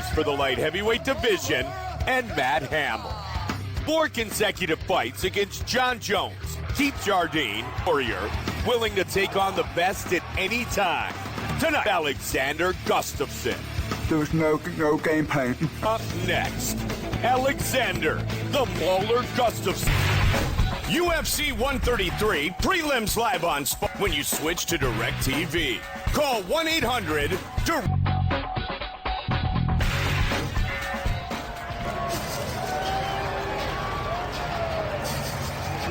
champs for the light heavyweight division, and Matt Hamill. 4 consecutive fights against John Jones, Keith Jardine, warrior, willing to take on the best at any time. Tonight, Alexander Gustafsson. There was no game plan. Up next, Alexander the Mauler Gustafsson. UFC 133 prelims live on Spot when you switch to DirecTV. Call 1-800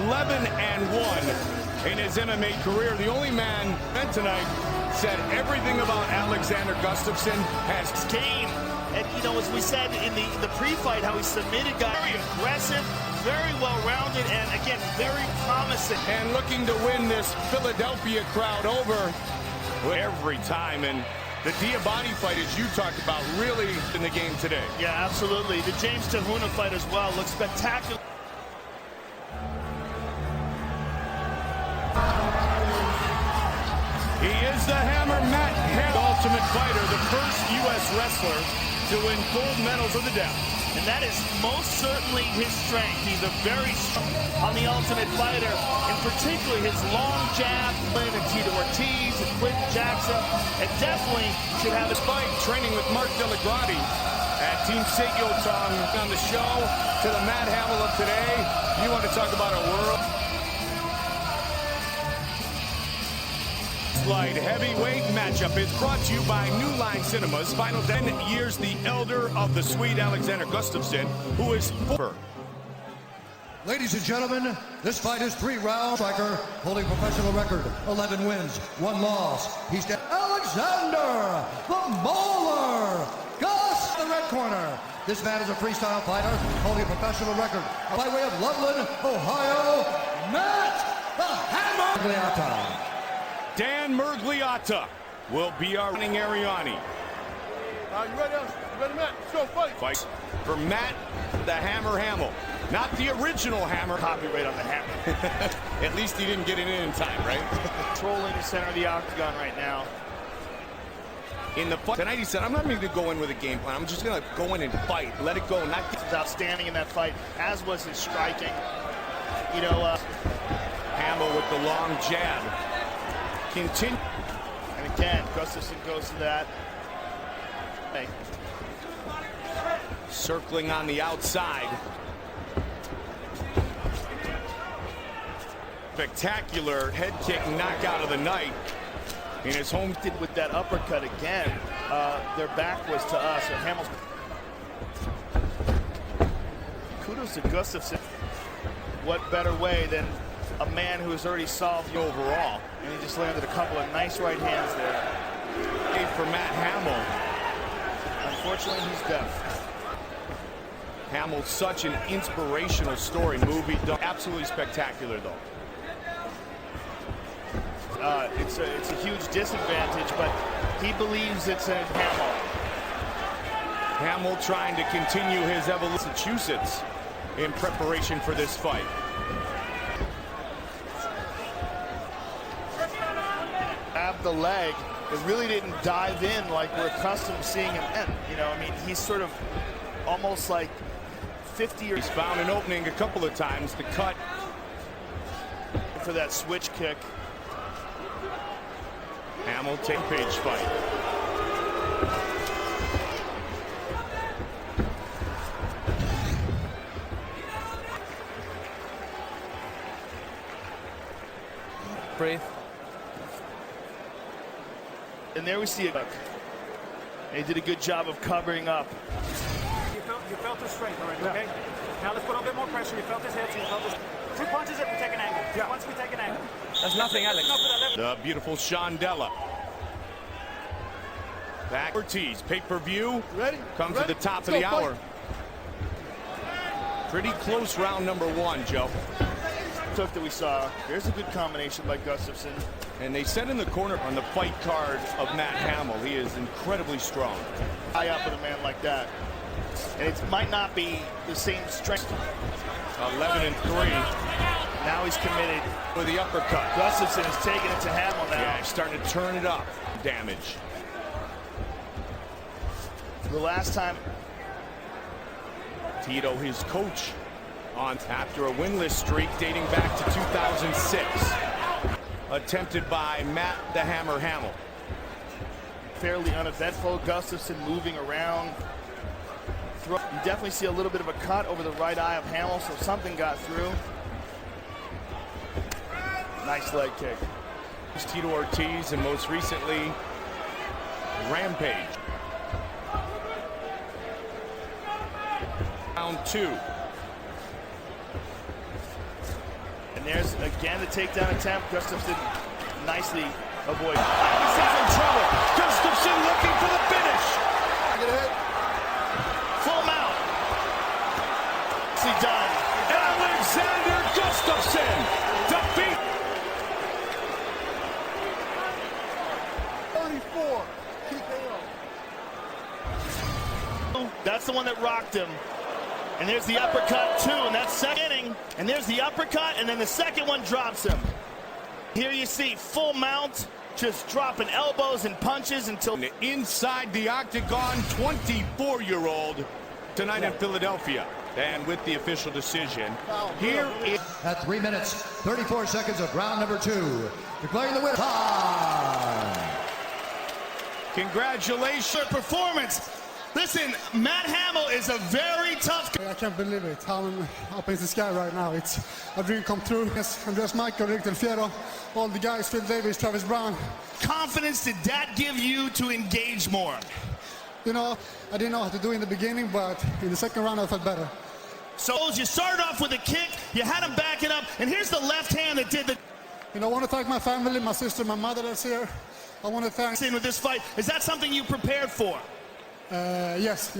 11-1 in his MMA career. The only man tonight said everything about Alexander Gustafsson has game. And, you know, as we said in the pre-fight, how he submitted guys. Very aggressive, very well-rounded, and, again, very promising. And looking to win this Philadelphia crowd over every time. And the Diabate fight, as you talked about, really in the game today. Yeah, absolutely. The James Tahuna fight as well looks spectacular. He is the Hammer, Matt Hamill, Ultimate Fighter, the first U.S. wrestler to win gold medals of the death. And that is most certainly his strength. He's a very strong on the Ultimate Fighter, and particularly his long jab, and Tito Ortiz, and Quentin Jackson, and definitely should have his fight training with Mark Delagrati at Team Seigyoton on the show to the Matt Hamill of today. You want to talk about a world light heavyweight matchup is brought to you by New Line Cinemas. Final 10 years, the elder of the Swede Alexander Gustafsson, who is 4. Ladies and gentlemen, this fight is 3 rounds. Striker holding professional record, 11 wins, 1 loss. He's Alexander the Mauler Gus, the red corner. This man is a freestyle fighter holding a professional record. By way of Loveland, Ohio, Matt the Hammer Gliata. Dan Mergliata will be our running Ariani. You ready, Matt? Let's go fight. Fight for Matt the Hammer Hamill. Not the original Hammer. Copyright on the Hammer. At least he didn't get it in time, right? Controlling the center of the octagon right now. In the fight tonight, he said, I'm not going to go in with a game plan. I'm just going to go in and fight. Let it go. Not was outstanding in that fight, as was his striking. You know, Hamill with the long jab. Continue. And again, Gustafsson goes to that. Hey. Circling on the outside. Spectacular head kick knockout of the night in his home. Did with that uppercut again. Their back was to us. And Hamill's. Kudos to Gustafsson. What better way than a man who has already solved the overall, and he just landed a couple of nice right hands there. For Matt Hamill. Unfortunately, he's deaf. Hamill's such an inspirational story. Movie done. Absolutely spectacular, though. It's a huge disadvantage, but he believes it's a Hamill. Hamill trying to continue his evolution. Massachusetts in preparation for this fight. The leg, it really didn't dive in like we're accustomed to seeing him in. You know, I mean, he's sort of almost like 50 years. He's found an opening a couple of times to cut for that switch kick. Hamill take page fight. Breathe. And there we see it. They did a good job of covering up. You felt his strength already, okay? Now let's put a bit more pressure. You felt his hits. You felt his 2 punches if we take an angle. Yeah. Once we take an angle. That's nothing, Alex. The beautiful Shondella. Back Ortiz, pay-per-view. Ready? Comes at the top of the hour. Pretty close round number 1, Joe. That we saw. There's a good combination by Gustafsson. And they said in the corner on the fight card of Matt Hamill, he is incredibly strong. High up with a man like that. And it might not be the same strength. 11-3. Now he's committed with the uppercut. Gustafsson is taking it to Hamill now. Yeah, he's starting to turn it up. Damage. The last time Tito, his coach, on after a winless streak dating back to 2006. Attempted by Matt the Hammer Hamill. fairly uneventful. Gustafsson moving around. You definitely see a little bit of a cut over the right eye of Hamill, so something got through. Nice leg kick. Tito Ortiz, and most recently, Rampage. Round 2. And there's again the takedown attempt. Gustafsson nicely avoided. He's having trouble. Gustafsson looking for the finish. Get ahead. Full mount. Nicely done. Alexander Gustafsson defeat. 34. TKO. That's the one that rocked him. And there's the uppercut too, and that's second inning. And there's the uppercut, and then the second one drops him. Here you see full mount, just dropping elbows and punches until Inside the octagon, 24-year-old tonight in Philadelphia. And with the official decision, here is... At 3 minutes, 34 seconds of round number 2. Declaring the winner. Time. Congratulations. Performance. Listen, Matt Hamill is a very tough guy. I can't believe it. I'm up in the sky right now. It's a dream come true. Yes, Andreas Michael, Rick Del Fiero, all the guys, Phil Davis, Travis Brown. Confidence did that give you to engage more? You know, I didn't know how to do in the beginning, but in the second round I felt better. So you started off with a kick, you had him backing up, and here's the left hand that did the... You know, I want to thank my family, my sister, my mother that's here. I want to thank... ...with this fight. Is that something you prepared for? Yes.